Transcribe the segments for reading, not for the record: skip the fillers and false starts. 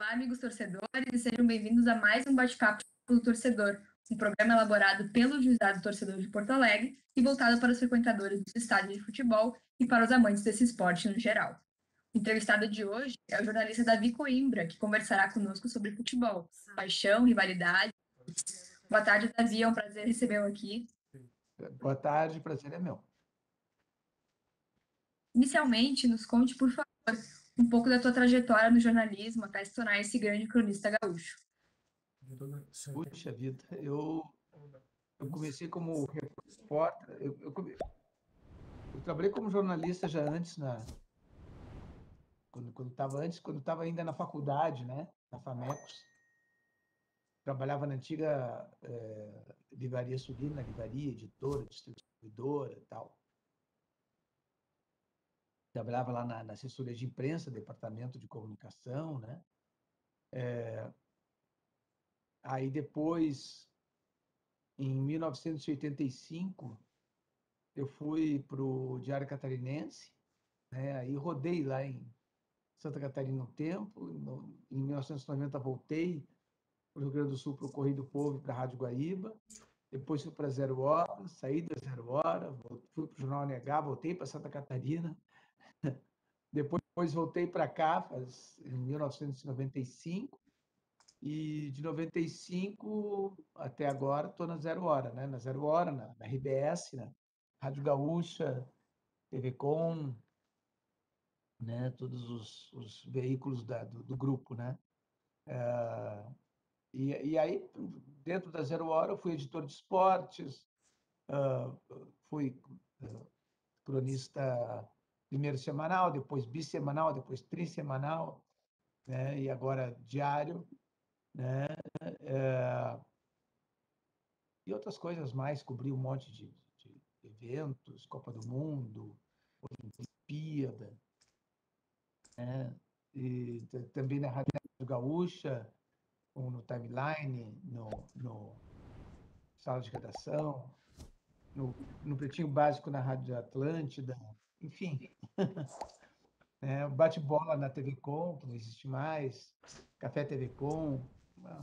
Olá, amigos torcedores, e sejam bem-vindos a mais um bate-papo do torcedor, um programa elaborado pelo Juizado Torcedor de Porto Alegre e voltado para os frequentadores dos estádios de futebol e para os amantes desse esporte no geral. O entrevistado de hoje é o jornalista Davi Coimbra, que conversará conosco sobre futebol, paixão, rivalidade. Boa tarde, Davi, é um prazer recebê-lo aqui. Boa tarde, prazer é meu. Inicialmente, nos conte, por favor, um pouco da tua trajetória no jornalismo até se tornar esse grande cronista gaúcho. Puxa vida, eu comecei como repórter, eu trabalhei como jornalista já antes, quando estava ainda na faculdade, né, na Famecos. Trabalhava na antiga Livraria Sulina, livraria, editora, distribuidora e tal. Trabalhava lá na assessoria de imprensa, departamento de comunicação, né? Aí depois, em 1985, eu fui para o Diário Catarinense, né? Aí rodei lá em Santa Catarina um tempo. Em 1990 voltei para o Rio Grande do Sul, para o Correio do Povo e para a Rádio Guaíba. Depois fui para Zero Hora, saí da Zero Hora, fui para o Jornal NH, voltei para Santa Catarina. Depois voltei para cá, em 1995. E de 95 até agora estou na Zero Hora, né? Na Zero Hora, na RBS, na Rádio Gaúcha, TV Com, né? Todos os veículos do grupo, né? E aí, dentro da Zero Hora, eu fui editor de esportes, fui cronista primeiro semanal, depois bissemanal, depois trissemanal, né? E agora diário, né? E outras coisas mais, cobri um monte de eventos, Copa do Mundo, Olimpíada, né? E também na Rádio Gaúcha, no Timeline, no Sala de Redação, no Pretinho Básico na Rádio Atlântida, enfim. O bate-bola na TV Com, que não existe mais, Café TV Com, a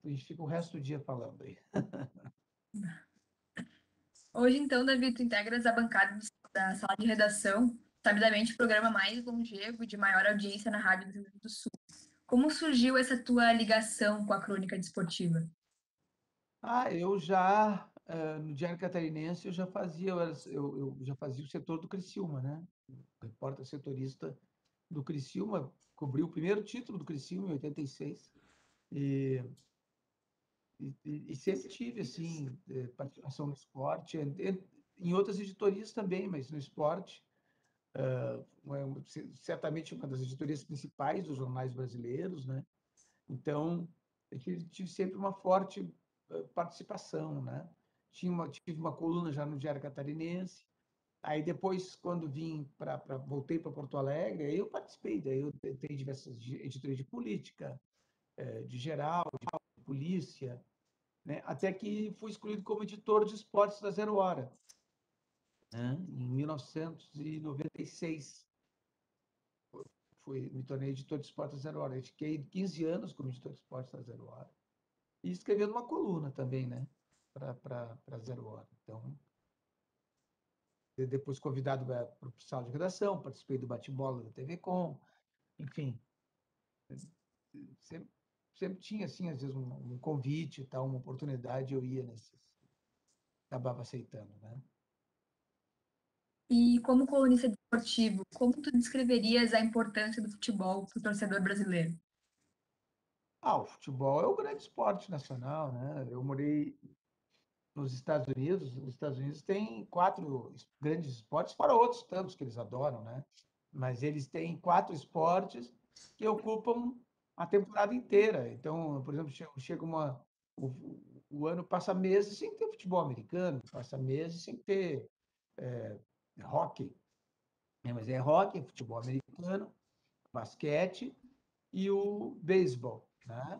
gente fica o resto do dia falando aí. Hoje, então, Davi, tu integras a bancada da sala de redação, sabidamente o programa mais longevo e de maior audiência na Rádio do Rio Grande do Sul. Como surgiu essa tua ligação com a crônica desportiva? Eu já, no Diário Catarinense, eu já fazia o setor do Criciúma, né? Repórter setorista do Criciúma, cobri o primeiro título do Criciúma em 86. E sempre tive, assim, participação no esporte, em outras editorias também, mas no esporte, certamente uma das editorias principais dos jornais brasileiros, né? Então, eu tive sempre uma forte participação, né? Tive uma coluna já no Diário Catarinense. Aí depois, quando voltei para Porto Alegre, aí eu participei, daí eu tenho diversas editorias de política, de geral, de polícia, né? Até que fui escolhido como editor de esportes da Zero Hora, né? Em 1996. Me tornei editor de esportes da Zero Hora. Eu fiquei 15 anos como editor de esportes da Zero Hora. E escrevendo uma coluna também, né? Para Zero Hora. Então, depois convidado para o sala de redação, participei do bate-bola da TV Com, enfim. Sempre, sempre tinha, assim, às vezes, um convite, tal, uma oportunidade, eu ia nesses. Acabava aceitando, né? E como colunista desportivo, como tu descreverias a importância do futebol para o torcedor brasileiro? O futebol é o grande esporte nacional, né? Eu morei nos Estados Unidos. Os Estados Unidos têm 4 grandes esportes, fora outros tantos que eles adoram, né? Mas eles têm 4 esportes que ocupam a temporada inteira. Então, por exemplo, o ano passa meses sem ter futebol americano, passa meses sem ter hockey, né? Mas é hockey, futebol americano, basquete e o beisebol, né?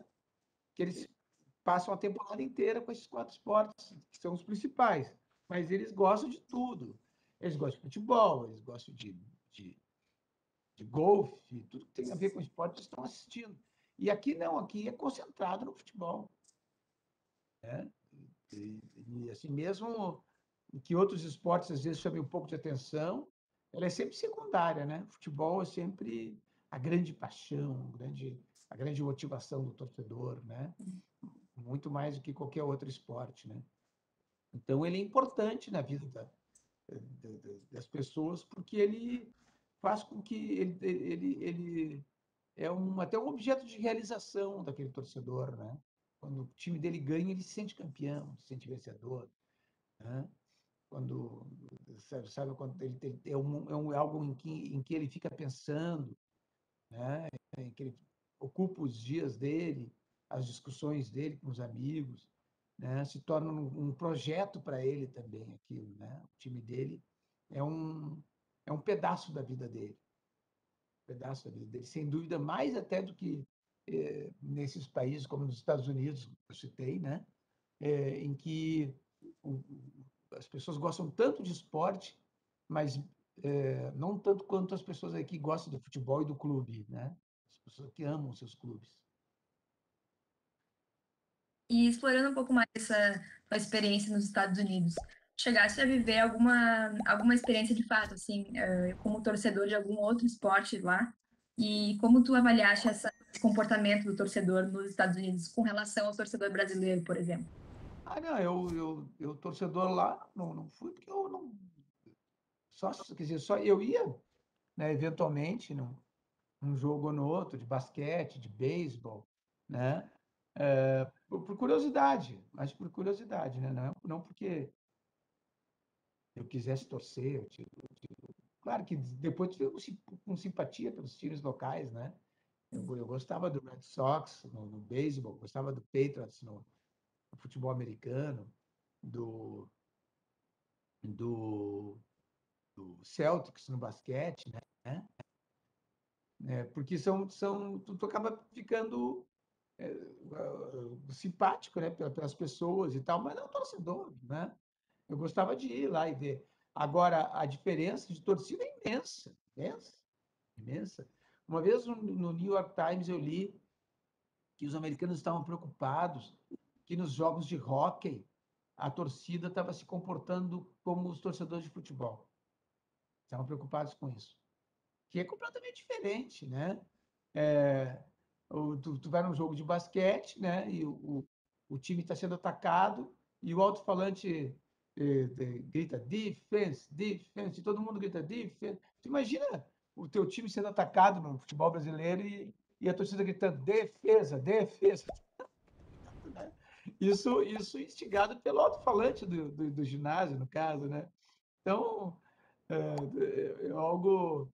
Que eles passam a temporada inteira com esses 4 esportes, que são os principais. Mas eles gostam de tudo. Eles gostam de futebol, eles gostam de de golfe, tudo que tem a ver com esporte estão assistindo. E aqui não, aqui é concentrado no futebol. Né? E assim mesmo que outros esportes às vezes chamem um pouco de atenção, ela é sempre secundária, né? O futebol é sempre a grande paixão, a grande motivação do torcedor, né? Muito mais do que qualquer outro esporte, né? Então ele é importante na vida das pessoas porque ele faz com que ele é até um objeto de realização daquele torcedor, né? Quando o time dele ganha, ele se sente campeão, se sente vencedor, né? Quando sabe quando ele tem, algo em que ele fica pensando, né? Em que ele ocupa os dias dele, as discussões dele com os amigos, né? Se torna um projeto para ele também aquilo, né? O time dele é um pedaço da vida dele, pedaço da vida dele, sem dúvida, mais até do que nesses países como nos Estados Unidos, que eu citei, né? Em que as pessoas gostam tanto de esporte, mas não tanto quanto as pessoas aqui gostam do futebol e do clube, né? As pessoas que amam seus clubes. E explorando um pouco mais essa tua experiência nos Estados Unidos, chegasse a viver alguma experiência de fato, assim, como torcedor de algum outro esporte lá? E como tu avaliaste esse comportamento do torcedor nos Estados Unidos com relação ao torcedor brasileiro, por exemplo? Ah, não, eu torcedor lá, não fui porque eu não. Só, quer dizer, só eu ia, né, eventualmente, num jogo ou no outro, de basquete, de beisebol, né? Por curiosidade, mas por curiosidade, né? Não porque eu quisesse torcer. Claro que depois eu fico com simpatia pelos times locais, né? Eu gostava do Red Sox no beisebol, gostava do Patriots no futebol americano, do, do, do Celtics no basquete, né? Porque tu acaba ficando simpático, né? Pelas pessoas e tal, mas não torcedor, né? Eu gostava de ir lá e ver. Agora, a diferença de torcida é imensa, imensa, imensa. Uma vez no New York Times eu li que os americanos estavam preocupados que nos jogos de hóquei a torcida estava se comportando como os torcedores de futebol. Estavam preocupados com isso. Que é completamente diferente, né? É, tu vai num jogo de basquete, né? E o time está sendo atacado e o alto-falante grita defense, defense, e todo mundo grita defense. Tu imagina o teu time sendo atacado no futebol brasileiro e a torcida gritando defesa, defesa. Isso instigado pelo alto-falante do ginásio, no caso, né? Então, é algo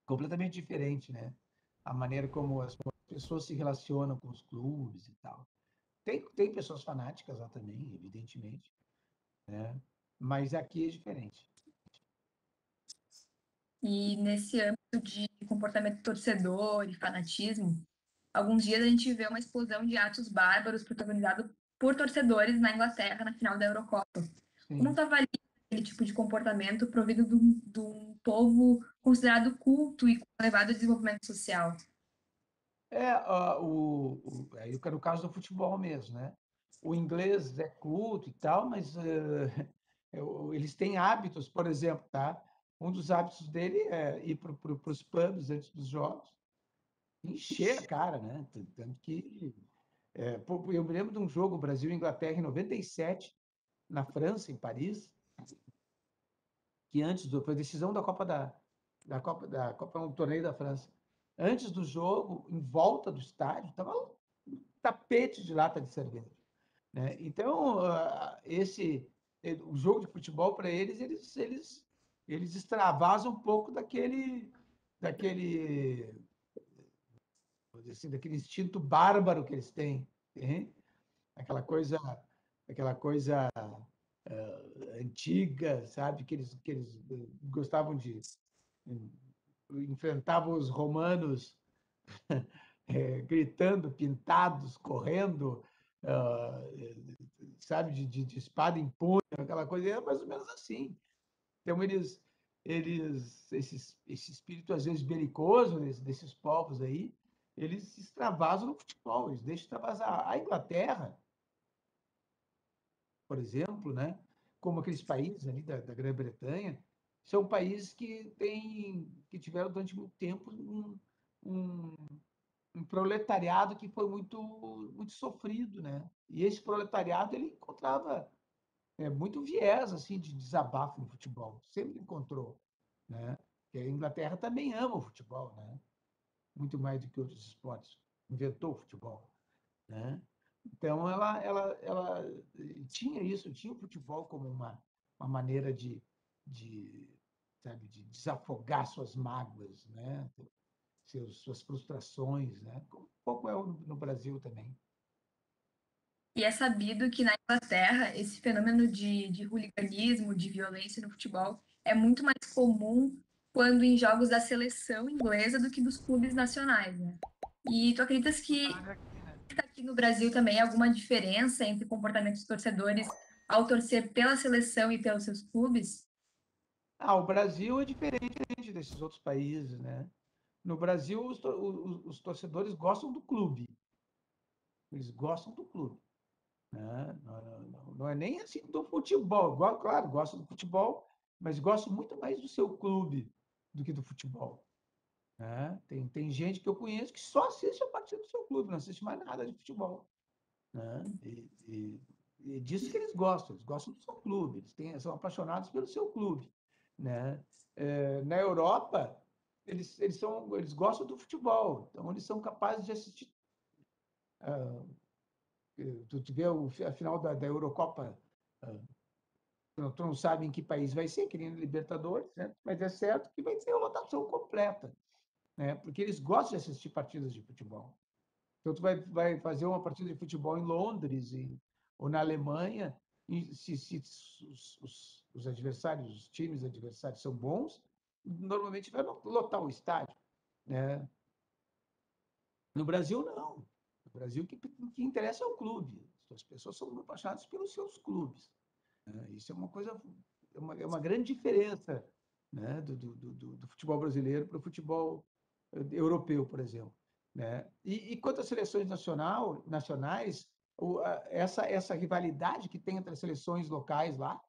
completamente diferente, né? A maneira como as pessoas se relacionam com os clubes e tal. Tem pessoas fanáticas lá também, evidentemente, né? Mas aqui é diferente. E nesse âmbito de comportamento torcedor e fanatismo, alguns dias a gente vê uma explosão de atos bárbaros protagonizado por torcedores na Inglaterra na final da Eurocopa. Como Sim. tu avalia aquele tipo de comportamento provido de um povo considerado culto e com elevado desenvolvimento social? Aí no caso do futebol mesmo, né? O inglês é culto e tal, mas eles têm hábitos, por exemplo, tá? Um dos hábitos dele é ir para os pubs antes dos jogos, encher a cara, né? Tanto que eu me lembro de um jogo Brasil e Inglaterra em 97, na França, em Paris, que foi a decisão da Copa, um torneio da França. Antes do jogo, em volta do estádio, estava um tapete de lata de cerveja, né? Então, o jogo de futebol para eles extravasam um pouco daquele, assim, daquele instinto bárbaro que eles têm, hein? Aquela coisa antiga, sabe? Que eles gostavam de enfrentavam os romanos gritando, pintados, correndo, sabe, de espada em punho, aquela coisa, é mais ou menos assim. Então, esse espírito, às vezes, belicoso desses povos aí, eles extravasam no futebol, eles deixam extravasar. A Inglaterra, por exemplo, né, como aqueles países ali da Grã-Bretanha, são países que tiveram durante muito tempo um, um proletariado que foi muito sofrido, né? E esse proletariado ele encontrava muito viés assim de desabafo no futebol, sempre encontrou, né? Porque a Inglaterra também ama o futebol, né? Muito mais do que outros esportes, inventou o futebol, né? Então ela tinha isso, tinha o futebol como uma maneira de, sabe, de desafogar suas mágoas, né? Suas frustrações, né? Um pouco é no Brasil também. E é sabido que na Inglaterra esse fenômeno de hooliganismo, de violência no futebol, é muito mais comum quando em jogos da seleção inglesa do que dos clubes nacionais, né? E tu acreditas que aqui no Brasil também alguma diferença entre comportamentos dos torcedores ao torcer pela seleção e pelos seus clubes? O Brasil é diferente desses outros países, né? No Brasil, os torcedores gostam do clube. Eles gostam do clube, né? Não é nem assim do futebol. Claro, gostam do futebol, mas gostam muito mais do seu clube do que do futebol, né? Tem gente que eu conheço que só assiste a partida do seu clube, não assiste mais nada de futebol, né? E disso que eles gostam do seu clube, são apaixonados pelo seu clube, né? Na Europa, eles gostam do futebol, então eles são capazes de assistir. Tu vê a final da Eurocopa, ah, tu não sabe em que país vai ser, que nem no Libertadores, né? Mas é certo que vai ter a lotação completa, né? Porque eles gostam de assistir partidas de futebol. Então, tu vai fazer uma partida de futebol em Londres ou na Alemanha, e se os adversários, os times adversários são bons, normalmente vai lotar o estádio, né? No Brasil, não. No Brasil, o que interessa é o clube. As pessoas são apaixonadas pelos seus clubes, né? Isso é uma coisa, é uma grande diferença, né, do futebol brasileiro para o futebol europeu, por exemplo, né? E quanto às seleções nacionais, essa rivalidade que tem entre as seleções locais lá,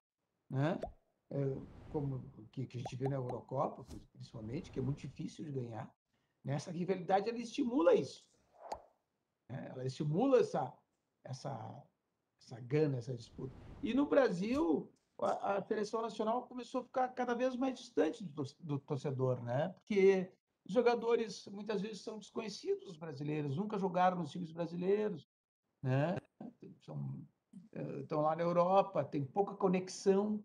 né, como que a gente vê na Eurocopa, principalmente, que é muito difícil de ganhar, né? Essa rivalidade ela estimula isso, né? Ela estimula essa, essa gana, essa disputa. E no Brasil, a seleção nacional começou a ficar cada vez mais distante do torcedor, né? Porque os jogadores muitas vezes são desconhecidos os brasileiros, nunca jogaram nos times brasileiros, né? São, estão lá na Europa, tem pouca conexão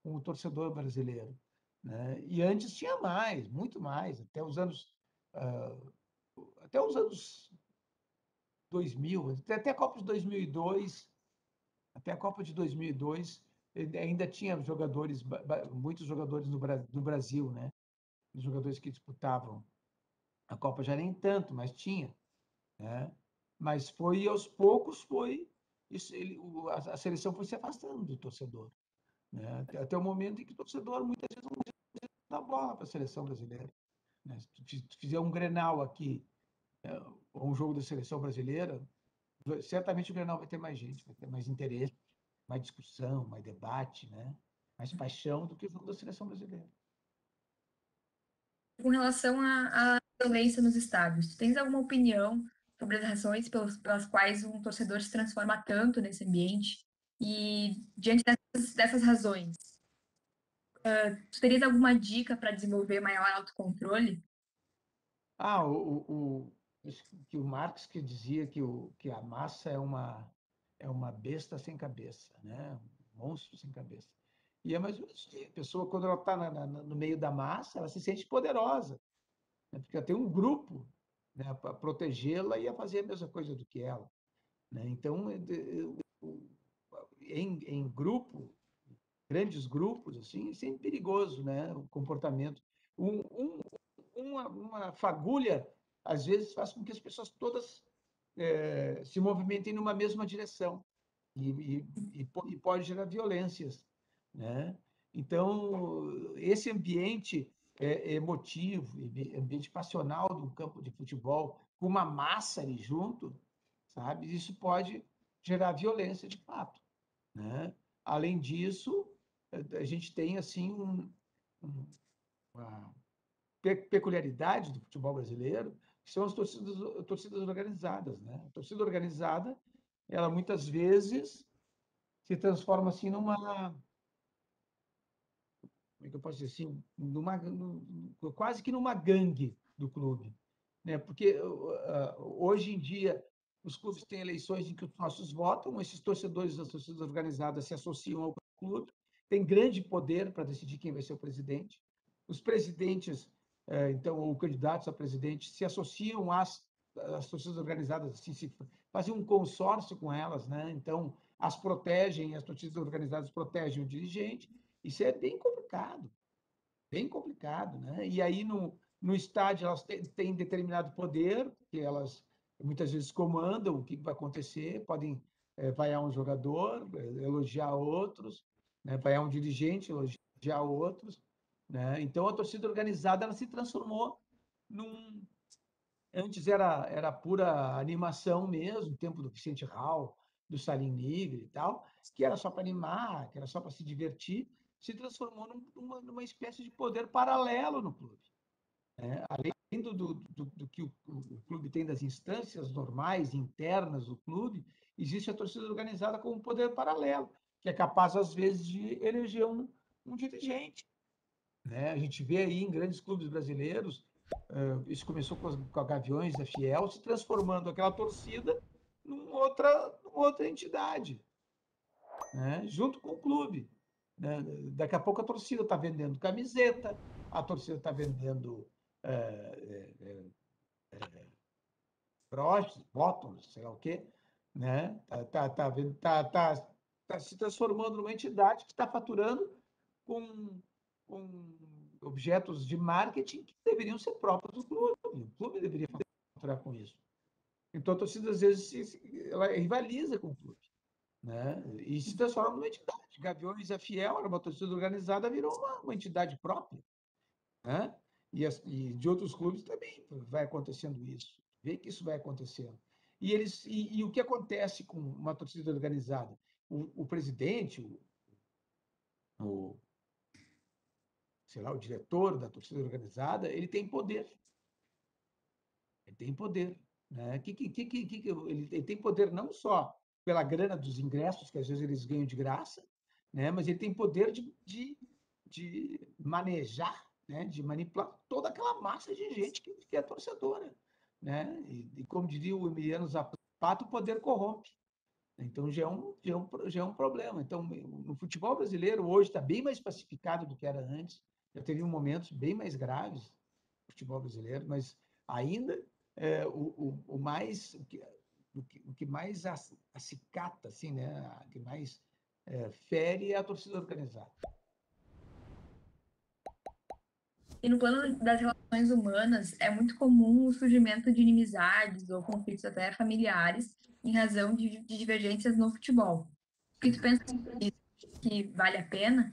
com o torcedor brasileiro, né? E antes tinha mais, muito mais, até os anos 2000, até a Copa de 2002, até a Copa de 2002, ainda tinha muitos jogadores no Brasil, né? Os jogadores que disputavam a Copa já nem tanto, mas tinha, né? Mas foi aos poucos isso, a seleção foi se afastando do torcedor, né? Até o momento em que o torcedor muitas vezes não dá bola para a seleção brasileira, né? Se tu fizer um Grenal aqui, ou um jogo da seleção brasileira, certamente o Grenal vai ter mais gente, vai ter mais interesse, mais discussão, mais debate, né? Mais paixão do que o jogo da seleção brasileira. Com relação à violência nos estádios, tu tens alguma opinião sobre as razões pelas quais um torcedor se transforma tanto nesse ambiente? E diante dessas razões, tu terias alguma dica para desenvolver maior autocontrole? Acho que o Marx que dizia que a massa é uma besta sem cabeça, né? Um monstro sem cabeça. E é mais ou menos assim, a pessoa, quando ela está no meio da massa, ela se sente poderosa, né? Porque ela tem um grupo, né, para protegê-la e a fazer a mesma coisa do que ela, né? Então, em grupo, grandes grupos, assim, é sempre perigoso, né? O comportamento. Um, um, uma fagulha, às vezes, faz com que as pessoas todas se movimentem numa mesma direção e pode gerar violências, né? Então, esse ambiente emotivo, ambiente passional do campo de futebol, com uma massa ali junto, sabe? Isso pode gerar violência de fato, né? Além disso, a gente tem assim uma peculiaridade do futebol brasileiro, que são as torcidas organizadas, né? A torcida organizada, ela muitas vezes se transforma assim numa, como é que eu posso dizer assim, quase que numa gangue do clube, né? Porque hoje em dia os clubes têm eleições em que os sócios votam, esses torcedores das torcidas organizadas se associam ao clube, têm grande poder para decidir quem vai ser o presidente. Os presidentes, então, ou candidatos a presidente, se associam às torcidas organizadas, assim, fazem um consórcio com elas, né? Então, as protegem, as torcidas organizadas protegem o dirigente. Isso é bem complicado, né? E aí no estádio elas têm determinado poder, que elas muitas vezes comandam o que vai acontecer, podem vaiar um jogador, elogiar outros, né? Vaiar um dirigente, elogiar outros, né? Então a torcida organizada ela se transformou num antes era pura animação mesmo, tempo do Vicente Hall, do Salim Nigre e tal, que era só para animar, que era só para se divertir, se transformou numa espécie de poder paralelo no clube. Além do que o clube tem das instâncias normais, internas do clube, existe a torcida organizada como um poder paralelo, que é capaz, às vezes, de eleger um dirigente, né? A gente vê aí em grandes clubes brasileiros, isso começou com a Gaviões da Fiel, se transformando aquela torcida numa outra entidade, né? Junto com o clube, né? Daqui a pouco a torcida está vendendo camiseta, a torcida está vendendo broches, bottoms, sei lá o quê, né? Tá se transformando numa entidade que está faturando com objetos de marketing que deveriam ser próprios do clube. O clube deveria faturar com isso. Então, a torcida, às vezes, ela rivaliza com o clube, né? E se transforma numa entidade. Gaviões é Fiel, era uma torcida organizada, virou uma entidade própria, né? E de outros clubes também vai acontecendo isso. Vê que isso vai acontecendo. E o que acontece com uma torcida organizada? O presidente, o, sei lá, o diretor da torcida organizada, ele tem poder. Ele tem poder. Né? Ele tem poder não só pela grana dos ingressos, que às vezes eles ganham de graça, né? Mas ele tem poder de manejar, né? De manipular toda aquela massa de gente que é torcedora. Né? E como diria o Emiliano Zapata, o poder corrompe. Então já é um problema. Então, no futebol brasileiro, hoje está bem mais pacificado do que era antes. Já teve momentos bem mais graves no futebol brasileiro, mas ainda o mais o que mais acicata, assim, né? O que mais fere é a torcida organizada. E no plano das relações humanas, é muito comum o surgimento de inimizades ou conflitos até familiares em razão de divergências no futebol. O que tu pensa que vale a pena?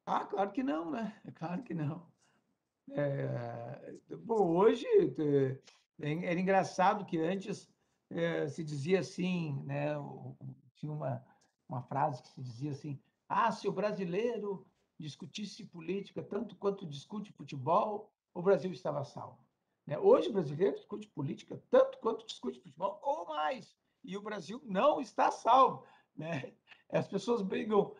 Ah, claro que não, né? É claro que não. Bom, hoje era engraçado que antes se dizia assim, né? Tinha uma frase que se dizia assim: ah, se o brasileiro discutisse política tanto quanto discute futebol, o Brasil estava salvo. Né? Hoje o brasileiro discute política tanto quanto discute futebol, ou mais, e o Brasil não está salvo. Né? As pessoas brigam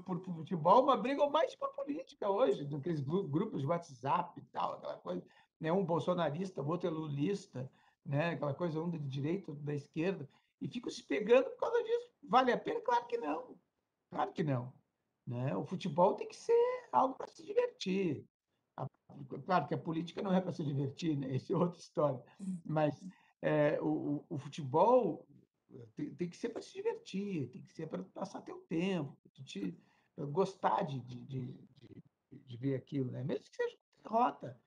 por futebol, mas brigam mais por política hoje, naqueles grupos de WhatsApp e tal, aquela coisa, né? Um bolsonarista, o outro é lulista, né? Aquela coisa, um da direita, outro da esquerda, e ficam se pegando por causa disso. Vale a pena? Claro que não. Claro que não. Né? O futebol tem que ser algo para se divertir. Claro que a política não é para se divertir, né? Essa é outra história. Mas o futebol tem que ser para se divertir, tem que ser para passar teu tempo, gostar de ver aquilo, né? Mesmo que seja uma derrota.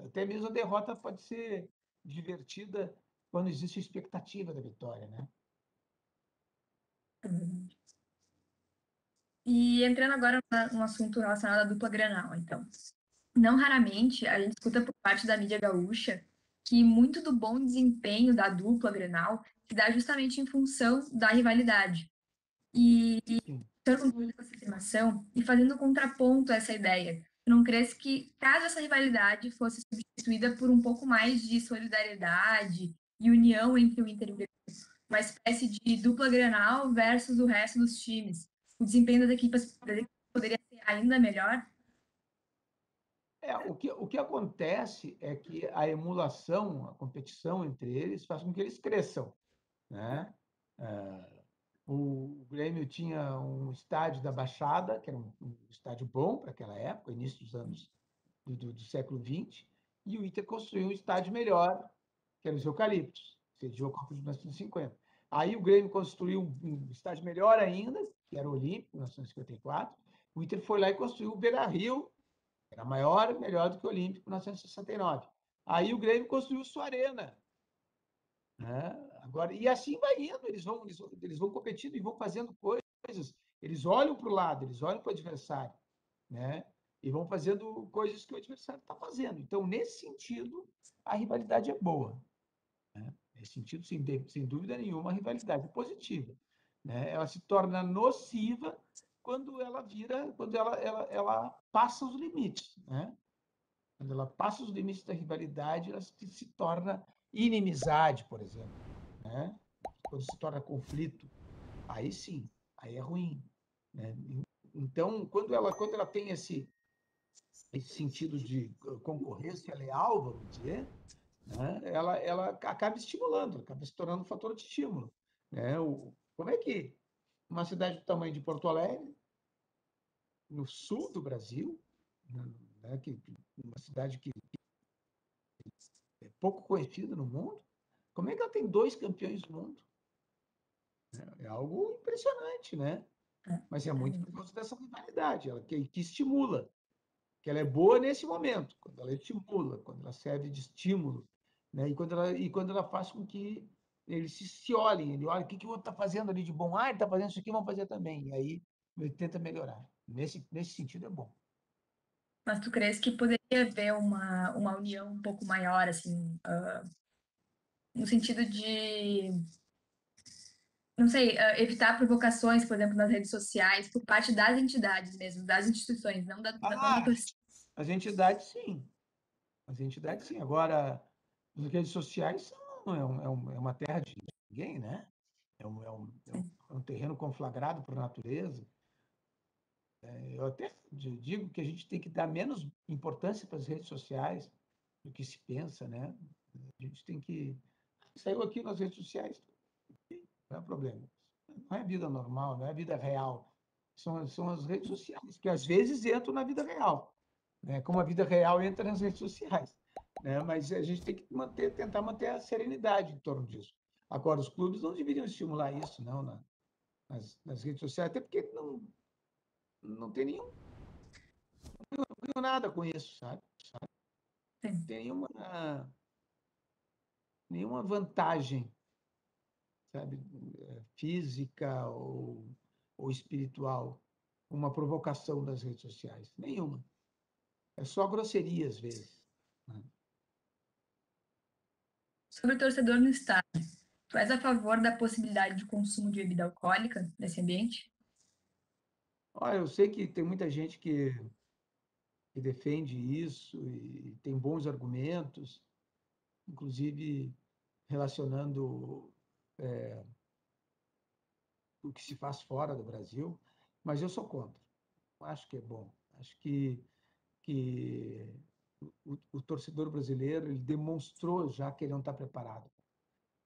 Até mesmo a derrota pode ser divertida quando existe a expectativa da vitória, né? E entrando agora num assunto relacionado à dupla Grenal, então. Não raramente a gente escuta por parte da mídia gaúcha que muito do bom desempenho da dupla Grenal se dá justamente em função da rivalidade. E Sim. perguntando essa afirmação e fazendo contraponto a essa ideia, não crees que, caso essa rivalidade fosse substituída por um pouco mais de solidariedade e união entre o Inter e o Grêmio, uma espécie de dupla Grenal versus o resto dos times, o desempenho das equipes poderia ser ainda melhor? O que acontece é que a emulação, a competição entre eles, faz com que eles cresçam, né? O Grêmio tinha um estádio da Baixada, que era um estádio bom para aquela época, início dos anos do século XX, e o Inter construiu um estádio melhor, que era os Eucaliptos, sediou a Copa de 1950. Aí o Grêmio construiu um estádio melhor ainda, que era o Olímpico, em 1954. O Inter foi lá e construiu o Beira-Rio, era maior e melhor do que o Olímpico, em 1969. Aí o Grêmio construiu sua arena, né? Agora, e assim vai indo, eles vão competindo e vão fazendo coisas, eles olham para o lado, eles olham para o adversário, né? E vão fazendo coisas que o adversário está fazendo. Então, nesse sentido, a rivalidade é boa. Né? Nesse sentido, sem dúvida nenhuma, a rivalidade é positiva. Né? Ela se torna nociva quando ela passa os limites. Né? Quando ela passa os limites da rivalidade, ela se torna inimizade, por exemplo. Né? Quando se torna conflito, aí sim, aí é ruim. Né? Então, quando ela tem esse sentido de concorrência leal, vamos dizer, né? Ela acaba estimulando, acaba se tornando um fator de estímulo. Né? Como é que uma cidade do tamanho de Porto Alegre, no sul do Brasil, né, uma cidade que é pouco conhecida no mundo, como é que ela tem dois campeões do mundo? É algo impressionante, né? Mas é muito por causa dessa rivalidade, ela que estimula, que ela é boa nesse momento, quando ela estimula, quando ela serve de estímulo, né? E quando ela faz com que eles se olhem, ele olha o que o outro está fazendo ali de bom, ele está fazendo isso aqui, vamos fazer também. E aí ele tenta melhorar. Nesse sentido é bom. Mas tu crees que poderia haver uma união um pouco maior, assim, no sentido de, não sei, evitar provocações, por exemplo, nas redes sociais, por parte das entidades mesmo, das instituições, não da Ah, torcida. as entidades sim. As entidades sim. Agora, as redes sociais é uma terra de ninguém, né? É um terreno conflagrado por natureza. Eu até digo que a gente tem que dar menos importância para as redes sociais do que se pensa, né? A gente tem que. Saiu aqui nas redes sociais, não é problema. Não é vida normal, não é vida real. São as redes sociais, que às vezes entram na vida real, né? Como a vida real entra nas redes sociais. Né? Mas a gente tem que tentar manter a serenidade em torno disso. Agora, os clubes não deveriam estimular isso, não, nas redes sociais, até porque não tem nada com isso, sabe? Não tem nenhuma vantagem, sabe, física ou espiritual, uma provocação das redes sociais. Nenhuma. É só grosseria, às vezes. Né? Sobre o torcedor no estádio, tu és a favor da possibilidade de consumo de bebida alcoólica nesse ambiente? Olha, eu sei que tem muita gente que defende isso e tem bons argumentos, inclusive relacionando o que se faz fora do Brasil, mas eu sou contra. Acho que é bom. Acho que o torcedor brasileiro ele demonstrou já que ele não está preparado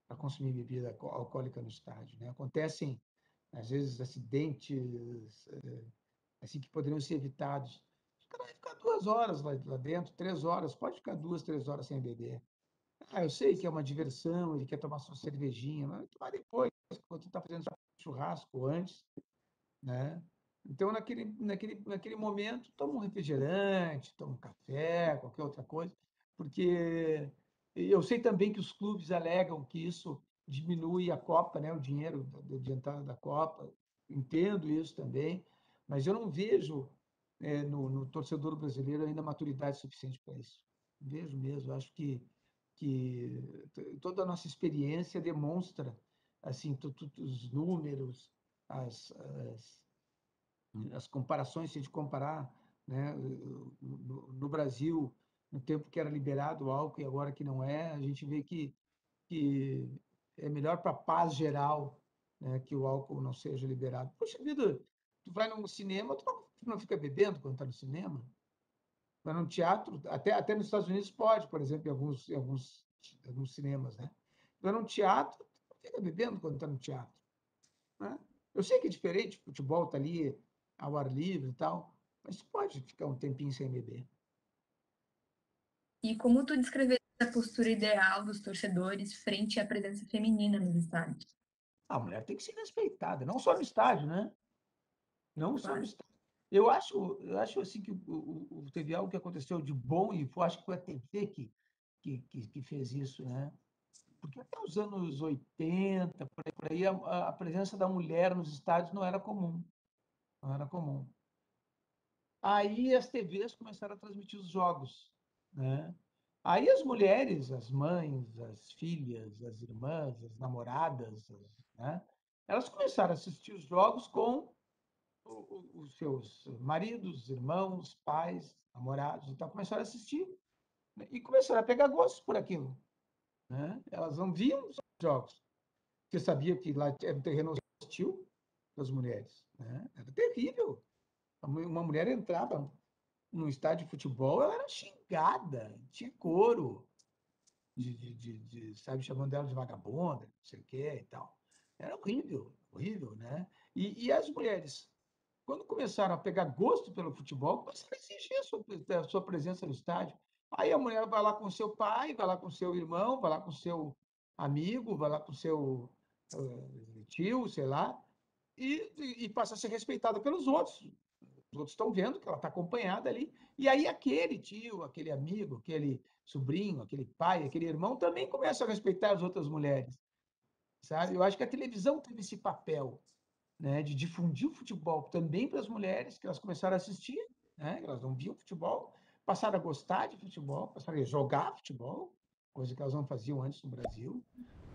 para consumir bebida alcoólica no estádio. Né? Acontecem, às vezes, acidentes assim que poderiam ser evitados. O cara vai ficar 2 horas lá dentro, 3 horas, pode ficar 2, 3 horas sem beber. Ah, eu sei que é uma diversão, ele quer tomar sua cervejinha, mas tomar depois, quando você está fazendo churrasco antes, né? Então, naquele momento, toma um refrigerante, toma um café, qualquer outra coisa, porque eu sei também que os clubes alegam que isso diminui a Copa, né? O dinheiro de entrada da Copa, entendo isso também, Mas eu não vejo no torcedor brasileiro ainda maturidade suficiente para isso. Não vejo mesmo. Eu acho que toda a nossa experiência demonstra assim os números, as, as, as comparações, se a gente comparar, né, no Brasil, no tempo que era liberado o álcool e agora que não é, a gente vê que é melhor para a paz geral, né, que o álcool não seja liberado. Poxa vida, tu vai num cinema, tu não fica bebendo quando está no cinema? Vai num teatro, até nos Estados Unidos pode, por exemplo, em alguns cinemas, né? Vai num teatro, tu não fica bebendo quando está no teatro, né? Eu sei que é diferente, o futebol está ali ao ar livre e tal, mas tu pode ficar um tempinho sem beber. E como tu descreveria a postura ideal dos torcedores frente à presença feminina nos estádios? A mulher tem que ser respeitada, não só no estádio, né? Não só no Claro. estádio. Eu acho assim que teve algo que aconteceu de bom e eu acho que foi a TV que fez isso, né? Porque até os anos 80, por aí, a presença da mulher nos estádios não era comum, não era comum. Aí as TVs começaram a transmitir os jogos, né? Aí as mulheres, as mães, as filhas, as irmãs, as namoradas, né? Elas começaram a assistir os jogos com os seus maridos, irmãos, pais, namorados, então começaram a assistir, né? E começaram a pegar gosto por aquilo, né? Elas não viam os jogos, porque sabia que lá era um terreno hostil das mulheres, né? Era terrível. Uma mulher entrava no estádio de futebol, ela era xingada, tinha coro, sabe, chamando ela de vagabunda, não sei o quê e tal. Era horrível, horrível, né? E as mulheres, quando começaram a pegar gosto pelo futebol, começaram a exigir a sua presença no estádio. Aí a mulher vai lá com seu pai, vai lá com seu irmão, vai lá com seu amigo, vai lá com seu tio, sei lá, e passa a ser respeitada pelos outros. Os outros estão vendo que ela está acompanhada ali. E aí aquele tio, aquele amigo, aquele sobrinho, aquele pai, aquele irmão também começa a respeitar as outras mulheres, sabe? Eu acho que a televisão teve esse papel, né, de difundir o futebol também para as mulheres, que elas começaram a assistir, né? Elas não viam futebol, passaram a gostar de futebol, passaram a jogar futebol, coisa que elas não faziam antes no Brasil,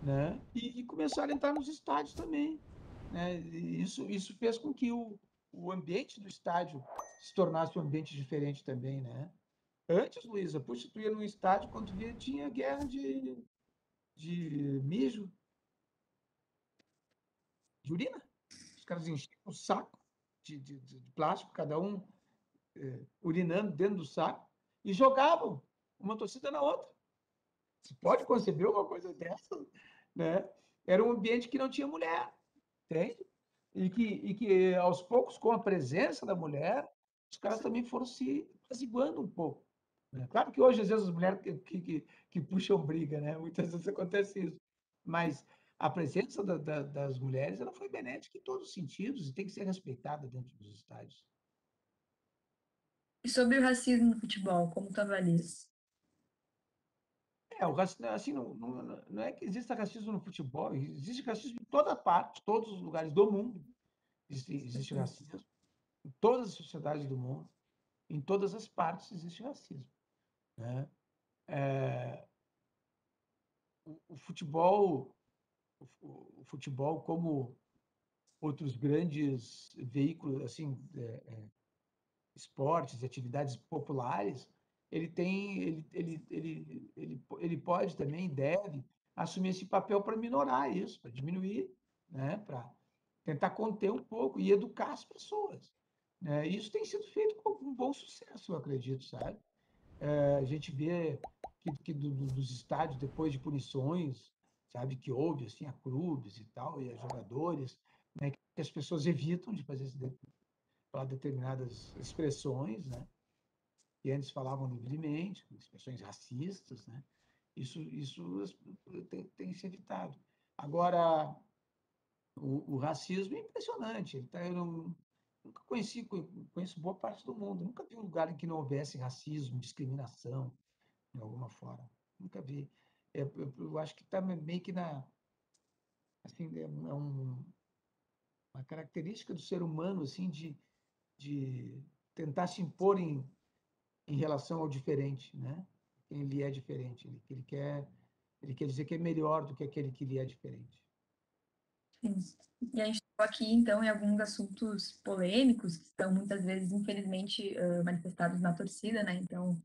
né? E começaram a entrar nos estádios também, né? E isso fez com que o ambiente do estádio se tornasse um ambiente diferente também, né? Antes, Luísa, puxa, tu ia num estádio, quando tu via, tinha guerra de mijo, de urina. Os caras enchiam o saco de plástico, cada um urinando dentro do saco, e jogavam uma torcida na outra. Você pode conceber uma coisa dessa, né? Era um ambiente que não tinha mulher, entende? E que aos poucos, com a presença da mulher, os caras também foram se apaziguando um pouco, né? Claro que hoje, às vezes, as mulheres que puxam briga, né? Muitas vezes acontece isso. Mas a presença das mulheres ela foi benéfica em todos os sentidos e tem que ser respeitada dentro dos estádios. E sobre o racismo no futebol, como tu avalias? Assim, não é que exista racismo no futebol, existe racismo em toda parte, todos os lugares do mundo existe racismo, em todas as sociedades do mundo, em todas as partes existe racismo, né? O futebol, o futebol como outros grandes veículos, assim, esportes e atividades populares, ele pode também, deve assumir esse papel para minorar isso, para diminuir, né? Para tentar conter um pouco e educar as pessoas, né? Isso tem sido feito com um bom sucesso, eu acredito, sabe? A gente vê que dos estádios, depois de punições, sabe, que houve assim, a clubes e tal, e a jogadores, né, que as pessoas evitam de falar determinadas expressões, né? Que antes falavam livremente, expressões racistas, né? Isso tem se evitado. Agora, o racismo é impressionante. Eu nunca conheço boa parte do mundo, nunca vi um lugar em que não houvesse racismo, discriminação, de alguma forma. Nunca vi. Eu acho que está meio que assim, uma característica do ser humano, assim, de tentar se impor em relação ao diferente, né? Quem ele é diferente, ele quer dizer que é melhor do que aquele que lhe é diferente. Sim. E a gente está aqui, então, em alguns assuntos polêmicos, que são muitas vezes, infelizmente, manifestados na torcida, né? Então,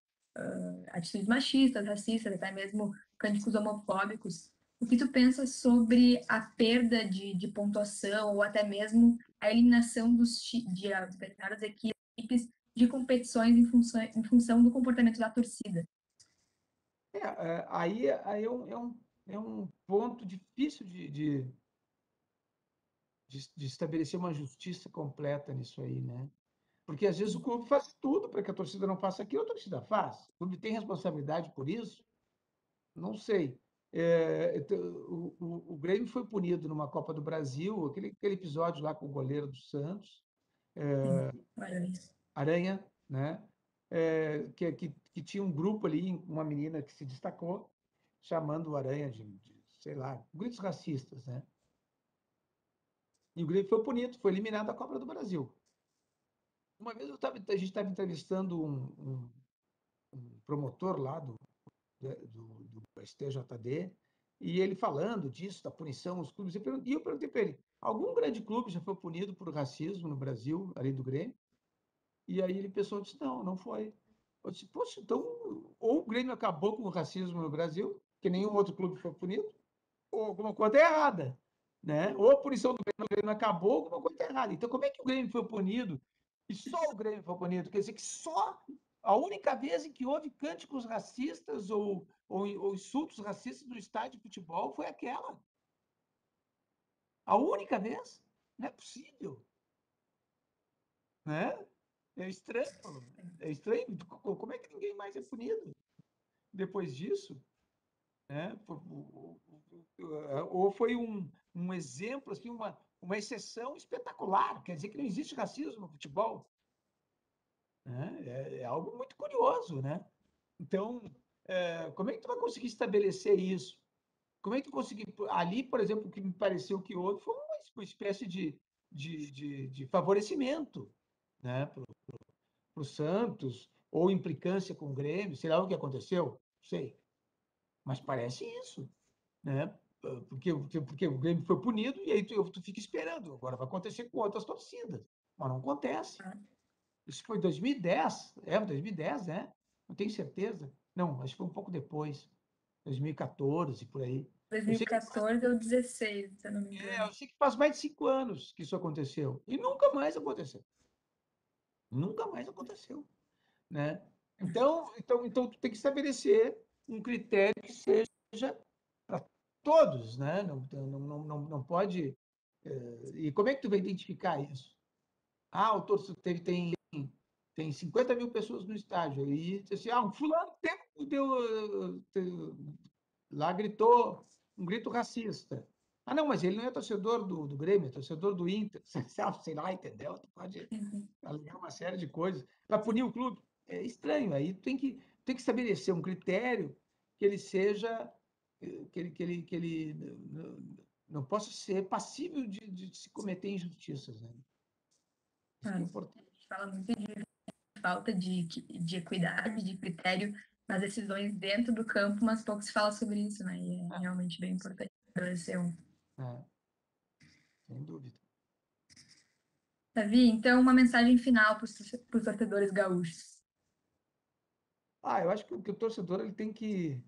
atitudes machistas, racistas, até mesmo cânticos homofóbicos. O que tu pensa sobre a perda de pontuação ou até mesmo a eliminação de determinadas equipes de competições em função do comportamento da torcida? Aí é um ponto difícil de estabelecer uma justiça completa nisso aí, né? Porque às vezes o clube faz tudo para que a torcida não faça aquilo, a torcida faz. O clube tem responsabilidade por isso? Não sei. O Grêmio foi punido numa Copa do Brasil, aquele episódio lá com o goleiro do Santos, Sim, Aranha. Aranha, né? Que tinha um grupo ali, uma menina que se destacou, chamando o Aranha sei lá, gritos racistas, né? E o Grêmio foi punido, foi eliminado da Copa do Brasil. Uma vez a gente estava entrevistando um promotor lá do STJD, e ele falando disso, da punição aos clubes, e eu perguntei para ele, algum grande clube já foi punido por racismo no Brasil, além do Grêmio? E aí ele pensou, disse, não, não foi. Eu disse, poxa, então, ou o Grêmio acabou com o racismo no Brasil, que nenhum outro clube foi punido, ou alguma coisa é errada, né? Ou a punição do Grêmio acabou, alguma coisa é errada. Então, como é que o Grêmio foi punido? E só o Grêmio foi punido? Quer dizer que só a única vez em que houve cânticos racistas ou insultos racistas no estádio de futebol foi aquela. A única vez? Não é possível, né? É estranho. É estranho. Como é que ninguém mais é punido depois disso? Né? Ou foi um exemplo, assim, uma exceção espetacular. Quer dizer que não existe racismo no futebol. Né? É algo muito curioso, né? Então, como é que tu vai conseguir estabelecer isso? Como é que tu conseguir... Ali, por exemplo, o que me pareceu que houve foi uma espécie de favorecimento, né? Para o Santos, ou implicância com o Grêmio, sei lá o que aconteceu, não sei. Mas parece isso, né? Porque o Grêmio foi punido e aí tu fica esperando. Agora vai acontecer com outras torcidas, mas não acontece. Isso foi 2010, 2010, né? Não tenho certeza. Não, acho que foi um pouco depois, 2014, por aí. Eu sei que, 2014 ou 16, se eu não me engano. eu sei que faz mais de 5 anos que isso aconteceu. E nunca mais aconteceu. Nunca mais aconteceu, né? Então tu tem que estabelecer um critério que seja para todos, né? Não pode. E como é que tu vai identificar isso? Ah, o torcedor tem 50 mil pessoas no estádio. E assim, um fulano lá gritou um grito racista. Ah, não, mas ele não é torcedor do Grêmio, é torcedor do Inter. Sei lá, entendeu? Tu pode alegar uma série de coisas. Para punir o clube. É estranho. Aí tem que estabelecer um critério que ele seja. Que ele não possa ser passível de se cometer injustiças. Né? Isso que é Claro. A importante. gente fala muito de falta de equidade, de critério nas decisões dentro do campo, mas pouco se fala sobre isso, né? E é realmente bem importante estabelecer um. É, sem dúvida. Davi, então, uma mensagem final para os torcedores gaúchos. Eu acho que o torcedor ele tem que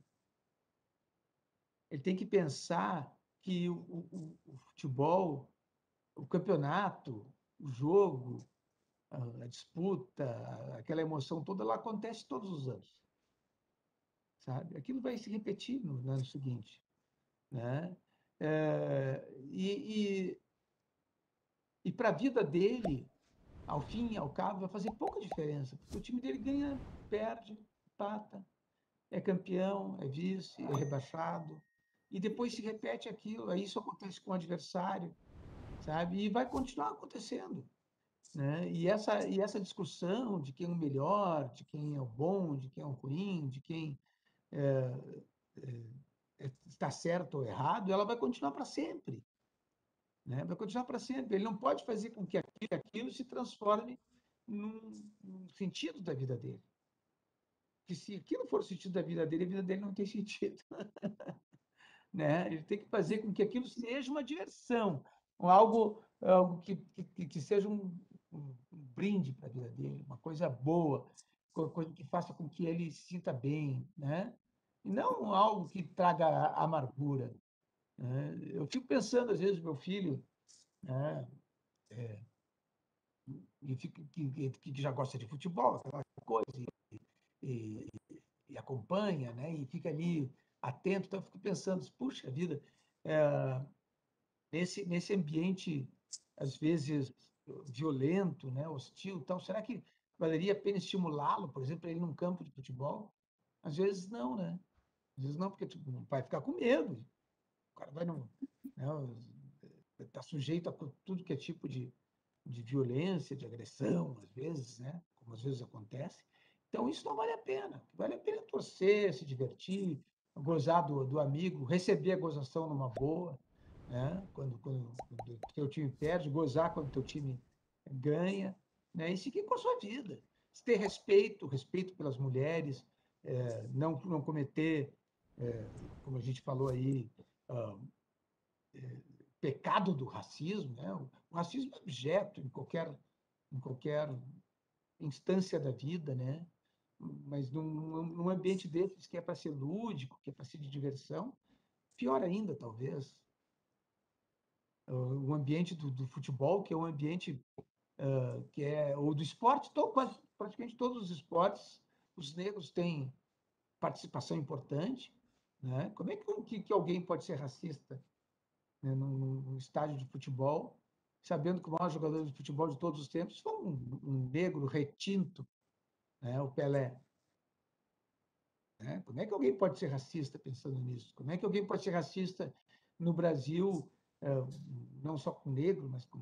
pensar que o futebol, o campeonato, o jogo, a disputa, aquela emoção toda, ela acontece todos os anos, sabe? Aquilo vai se repetir no ano seguinte, né? E para a vida dele, ao fim e ao cabo, vai fazer pouca diferença, porque o time dele ganha, perde, empata, é campeão, é vice, é rebaixado, e depois se repete aquilo, aí isso acontece com o adversário, sabe? E vai continuar acontecendo, né? E essa discussão de quem é o melhor, de quem é o bom, de quem é o ruim, de quem está certo ou errado, ela vai continuar para sempre, né? Vai continuar para sempre. Ele não pode fazer com que aquilo se transforme num sentido da vida dele. Que se aquilo for o sentido da vida dele, a vida dele não tem sentido. Né? Ele tem que fazer com que aquilo seja uma diversão, algo que seja um brinde para a vida dele, uma coisa boa, coisa que faça com que ele se sinta bem, né? E não algo que traga amargura. Né? Eu fico pensando, às vezes, meu filho, né? E fica, que já gosta de futebol, aquela coisa, e, e acompanha, né? E fica ali atento. Então, eu fico pensando, puxa vida, nesse ambiente, às vezes, violento, né? Hostil, tal, será que valeria a pena estimulá-lo, por exemplo, ele num campo de futebol? Às vezes não, né? Às vezes não, porque tu vai ficar com medo. O cara vai não, né? Está sujeito a tudo que é tipo de violência, de agressão, às vezes, né? Como às vezes acontece. Então, isso não vale a pena. Vale a pena torcer, se divertir, gozar do amigo, receber a gozação numa boa, né? Quando o teu time perde, gozar quando o teu time ganha, né? E seguir com a sua vida. Ter respeito pelas mulheres, não cometer, como a gente falou aí, ah, pecado do racismo, né? O racismo é objeto em qualquer instância da vida, né? Mas num ambiente desses que é para ser lúdico, que é para ser de diversão, pior ainda, talvez. O ambiente do futebol, que é um ambiente que é, ou do esporte, praticamente todos os esportes, os negros têm participação importante, né? Como é que alguém pode ser racista, né, num estádio de futebol, sabendo que o maior jogador de futebol de todos os tempos foi um negro retinto, né, o Pelé. Né? Como é que alguém pode ser racista pensando nisso? Como é que alguém pode ser racista no Brasil, não só com negro, mas com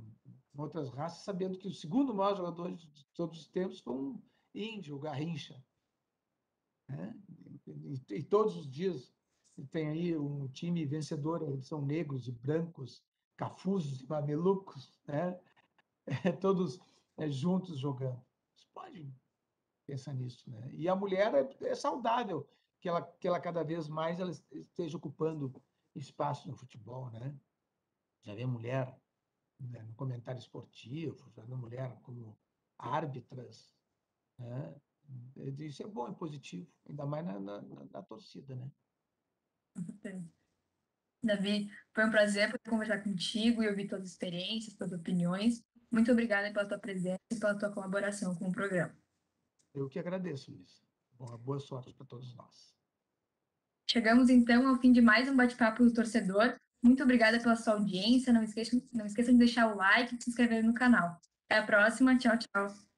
outras raças, sabendo que o segundo maior jogador de todos os tempos foi um índio, o Garrincha. Né? E todos os dias tem aí um time vencedor, são negros e brancos, cafuzos e mamelucos, né? Todos juntos jogando. Você pode pensar nisso, né? E a mulher é saudável que ela cada vez mais ela esteja ocupando espaço no futebol, né? Já vê mulher, né, no comentário esportivo, já vê mulher como árbitras, né? Isso é bom, é positivo, ainda mais na torcida, né? Davi, foi um prazer poder conversar contigo e ouvir tuas experiências, tuas opiniões. Muito obrigada pela tua presença e pela tua colaboração com o programa. Eu que agradeço, Luiz. Boa sorte para todos nós. Chegamos, então, ao fim de mais um bate-papo do torcedor. Muito obrigada pela sua audiência. Não esqueçam de deixar o like e se inscrever no canal. Até a próxima. Tchau, tchau.